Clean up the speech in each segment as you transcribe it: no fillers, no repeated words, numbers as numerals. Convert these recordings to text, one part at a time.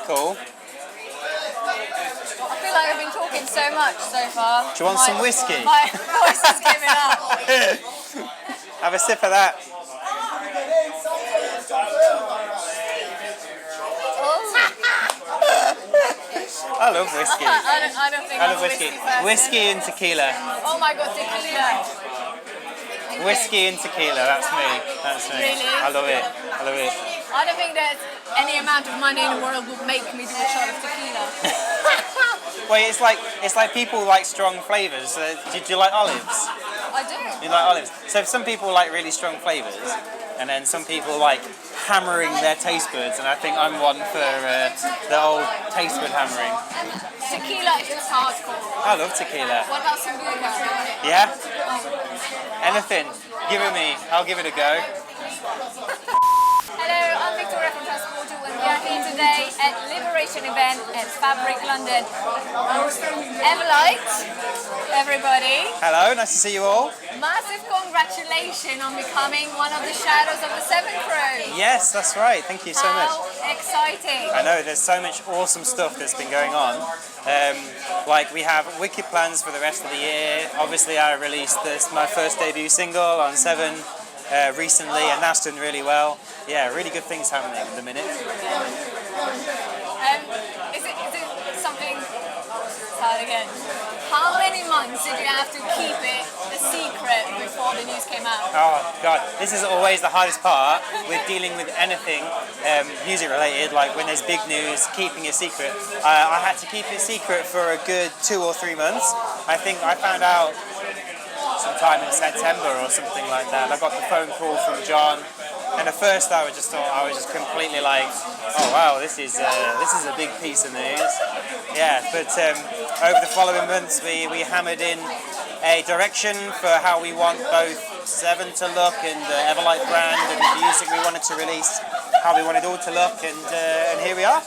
Cool. I feel like I've been talking so much so far. Do you want some whiskey? My voice is giving up. Have a sip of that. I love whiskey. I don't think I I'm love a whiskey. person. Whiskey and tequila. Oh my god, tequila. Whiskey and tequila, that's me. That's me. Really? I love it. I love it. I don't think there's any amount of money in the world would make me do a shot of tequila. Well, it's like people like strong flavours. Do you like olives? I do. You like olives. So some people like really strong flavours, and then some people like hammering their taste buds, and I think I'm one for the old taste bud hammering. Tequila is just hardcore. I love tequila. What about sambuca? Yeah? Anything. Give it me. I'll give it a go. Hello, I'm Viktoria from Tranceportal, and we are here today at Liberation event at Fabric London. EverLight, everybody. Hello, nice to see you all. Massive congratulations on becoming one of the shadows of the 7 crew. Yes, that's right. Thank you so much. How exciting. I know, there's so much awesome stuff that's been going on. Like we have wicked plans for the rest of the year. Obviously I released my first debut single on 7 recently, and that's done really well. Yeah, really good things happening at the minute. Is it something, start again. How many months did you have to keep it a secret before the news came out? Oh God, this is always the hardest part with dealing with anything music related, like when there's big news, keeping it secret. I had to keep it secret for a good 2 or 3 months. I think I found out sometime in September or something like that. I got the phone call from John, and at first I was just completely like, oh wow, this is a big piece of news. Yeah, but over the following months we hammered in a direction for how we want both 7 to look, and the EverLight brand and the music we wanted to release, how we wanted all to look, and here we are.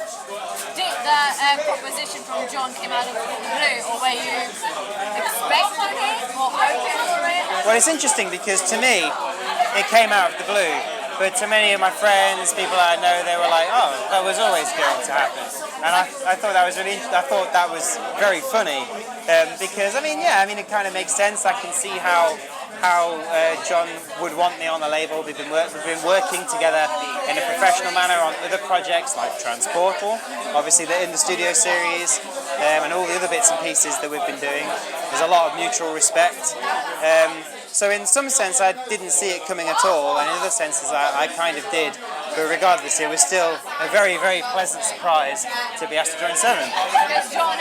Did the proposition from John came out of the blue, or were you expecting it or hoping for it? Well, it's interesting because to me, it came out of the blue, but to many of my friends, people I know, they were like, "Oh, that was always going to happen," and I thought that was very funny, because I mean, it kind of makes sense. I can see how John would want me on the label. We've been working together in a professional manner on other projects like Tranceportal, obviously the In the Studio series, and all the other bits and pieces that we've been doing. There's a lot of mutual respect. So in some sense I didn't see it coming at all, and in other senses I kind of did. But regardless, it was still a very, very pleasant surprise to be asked to join 7. Because John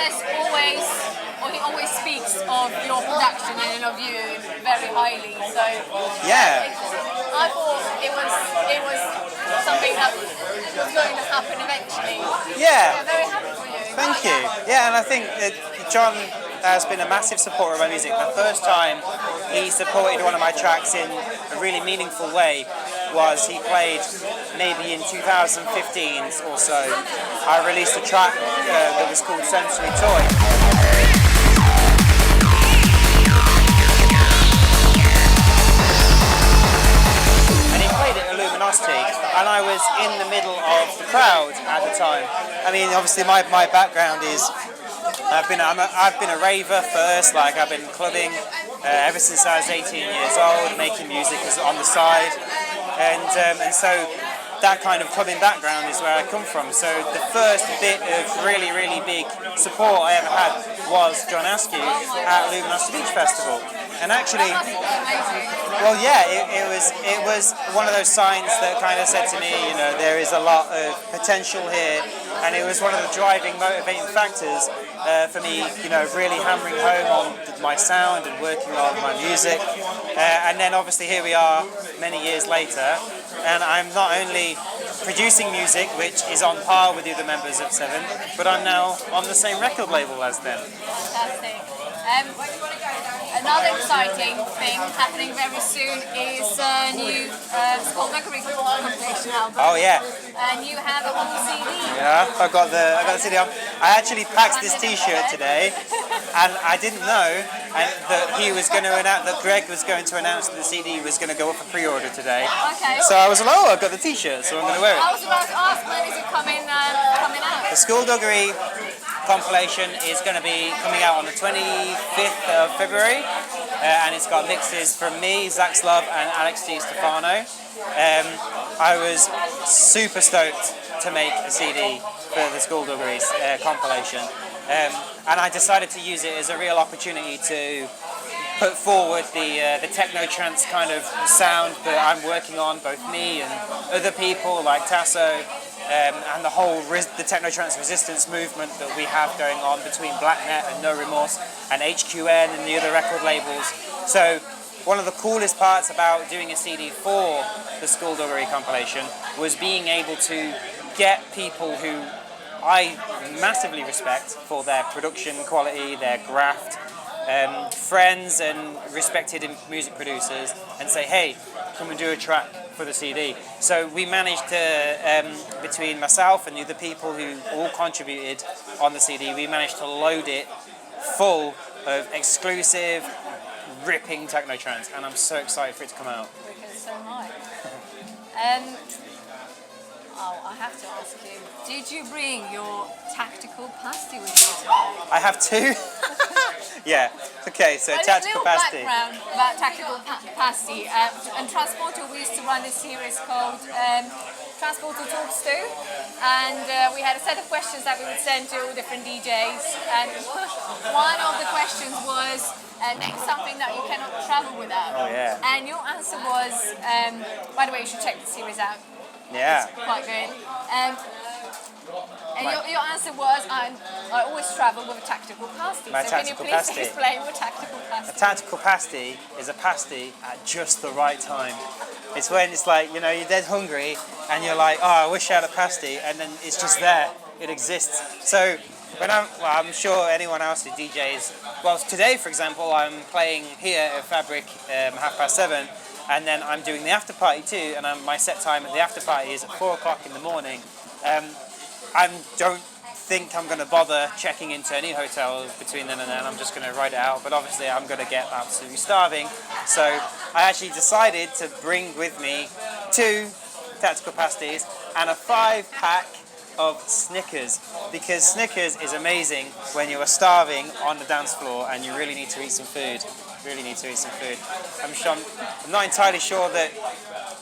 he always speaks of your production and of you very highly. So yeah, I thought it was something that was going to happen eventually. Yeah. I'm very happy for you. Thank you. Yeah, and I think that John has been a massive supporter of my music. The first time he supported one of my tracks in a really meaningful way was he played maybe in 2015 or so. I released a track that was called Sensory Toy. Luminosity, and I was in the middle of the crowd at the time. I mean, obviously my background is I've been a raver first, like I've been clubbing ever since I was 18 years old, making music on the side, and so that kind of clubbing background is where I come from. So the first bit of really, really big support I ever had was John Askew at Luminosity Beach Festival. And actually, well, yeah, it was one of those signs that kind of said to me, you know, there is a lot of potential here, and it was one of the driving, motivating factors for me, you know, really hammering home on my sound and working on my music. And then obviously here we are many years later, and I'm not only producing music, which is on par with the other members of 7, but I'm now on the same record label as them. Fantastic. Another exciting thing happening very soon is a new Skullduggery compilation album. Oh yeah. And you have it on the CD. Yeah, I got the CD on. I actually packed this T-shirt today, and I didn't know that Greg was going to announce that the CD was going to go up for pre-order today. Okay. So I was like, oh, I got the T-shirt, so I'm going to wear it. I was about to ask, when is it coming out? The Skullduggery compilation is going to be coming out on the 25th of February, and it's got mixes from me, Zach Love, and Alex Di Stefano. I was super stoked to make a CD for the Skullduggery's compilation, and I decided to use it as a real opportunity to put forward the techno trance kind of sound that I'm working on, both me and other people like Tasso, and the Techno Trance Resistance movement that we have going on between Blacknet and No Remorse and HQN and the other record labels. So one of the coolest parts about doing a CD for the Skullduggery compilation was being able to get people who I massively respect for their production quality, their graft, friends and respected music producers, and say, hey, come and do a track for the CD. So we managed to, between myself and the other people who all contributed on the CD, we managed to load it full of exclusive, ripping techno trance, and I'm so excited for it to come out. Because so am I. I have to ask you, did you bring your tactical pasty with you today? I have two. Yeah. Okay. So tactical pasty. Background about tactical pasty. And Tranceportal, we used to run this series called Tranceportal Talks To, and we had a set of questions that we would send to all different DJs. And one of the questions was, name something that you cannot travel without. Oh yeah. And your answer was, by the way, you should check the series out. Yeah. It's quite good. And your answer was, I always travel with a tactical pasty. My so tactical can you please pasty. explain what tactical pasty A tactical pasty is a pasty at just the right time. It's when it's like, you're dead hungry and you're like, oh, I wish I had a pasty, and then it's just there. It exists. So I'm sure anyone else who DJs, well, today, for example, I'm playing here at Fabric 7:30, and then I'm doing the after party too, and my set time at the after party is at 4 o'clock in the morning. I don't think I'm going to bother checking into any hotel between then and then. I'm just going to ride it out, but obviously I'm going to get absolutely starving. So I actually decided to bring with me 2 tactical pasties and a 5-pack of Snickers, because Snickers is amazing when you are starving on the dance floor and you really need to eat some food. I'm not entirely sure that.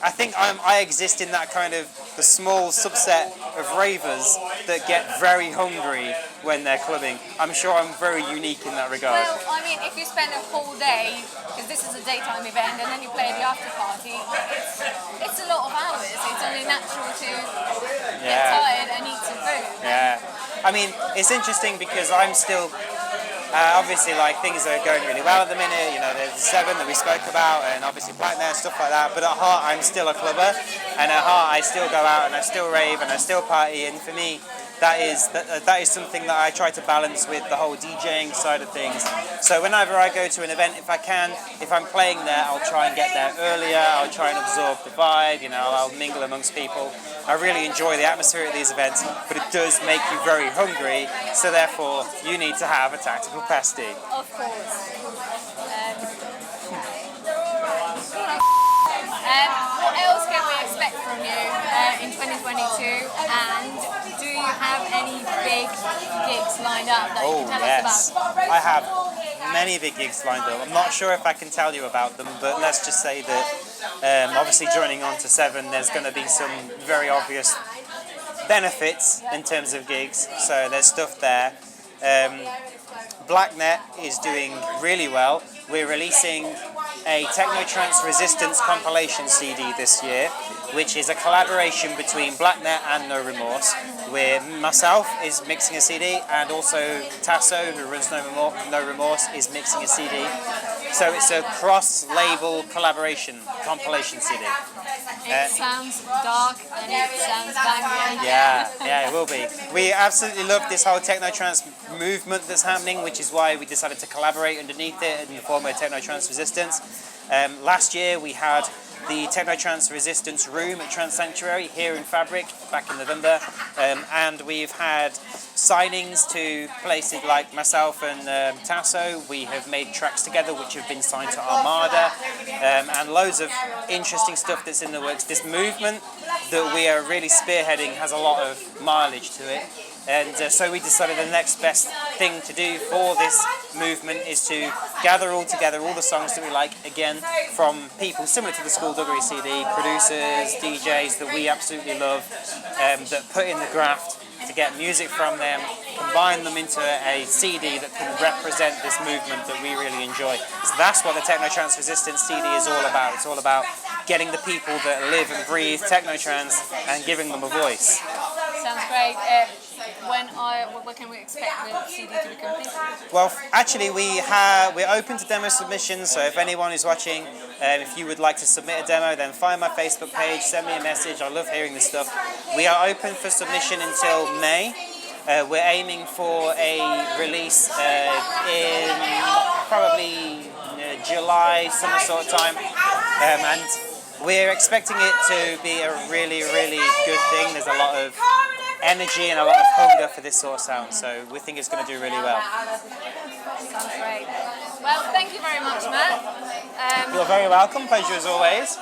I think I exist in that kind of the small subset of ravers that get very hungry when they're clubbing. I'm sure I'm very unique in that regard. Well, I mean, if you spend a whole day, because this is a daytime event, and then you play at the after party, it's a lot of hours. It's only natural to get tired and eat some food. Yeah. I mean, it's interesting because I'm still. Obviously, things are going really well at the minute. There's the 7 that we spoke about, and obviously Blacknet and stuff like that. But at heart, I'm still a clubber, and at heart, I still go out and I still rave and I still party. And for me, that is something that I try to balance with the whole DJing side of things. So whenever I go to an event, if I'm playing there, I'll try and get there earlier. I'll try and absorb the vibe. I'll mingle amongst people. I really enjoy the atmosphere at these events, but it does make you very hungry. So therefore, you need to have a tactical pasty. Of course. What else can we expect from you in 2022? And do you have any big gigs lined up that you can tell us about? I have many big gigs lined up. I'm not sure if I can tell you about them, but let's just say that obviously joining on to 7, there's going to be some very obvious benefits in terms of gigs. So there's stuff there. Blacknet is doing really well. We're releasing a Techno Trance Resistance compilation CD this year, which is a collaboration between Blacknet and No Remorse, where myself is mixing a CD and also Tasso, who runs No Remorse, is mixing a CD. So it's a cross-label collaboration compilation CD. It sounds dark and it sounds banging. Yeah, it will be. We absolutely love this whole Techno Trance movement that's happening, which is why we decided to collaborate underneath it in the form of Techno Trance Resistance. Last year we had the Techno Trance Resistance room at Trance Sanctuary here in Fabric back in November, and we've had signings to places like myself and Tasso. We have made tracks together which have been signed to Armada, and loads of interesting stuff that's in the works. This movement that we are really spearheading has a lot of mileage to it, And so we decided the next best thing to do for this movement is to gather all together all the songs that we like, again, from people similar to the Skullduggery CD, producers, DJs that we absolutely love, that put in the graft to get music from them, combine them into a CD that can represent this movement that we really enjoy. So that's what the Techno Trance Resistance CD is all about. It's all about getting the people that live and breathe techno trance and giving them a voice. Sounds great. When can we expect the CD to be completed? Well, actually, we're open to demo submissions. So if anyone is watching, if you would like to submit a demo, then find my Facebook page, send me a message. I love hearing this stuff. We are open for submission until May. We're aiming for a release in probably July, summer sort of time, and we're expecting it to be a really, really good thing. There's a lot of energy and a lot of hunger for this sort of sound, so we think it's going to do really well. Sounds great. Well, thank you very much, Matt. You're very welcome. Pleasure as always.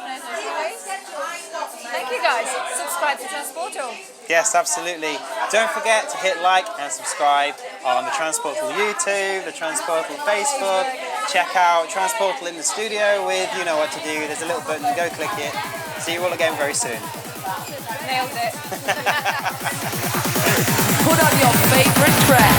Thank you, guys. Subscribe to Tranceportal. Yes, absolutely. Don't forget to hit like and subscribe on the Tranceportal YouTube, the Tranceportal Facebook. Check out Tranceportal in the studio with you know what to do. There's a little button, go click it. See you all again very soon. Nailed it. Put on your favorite track.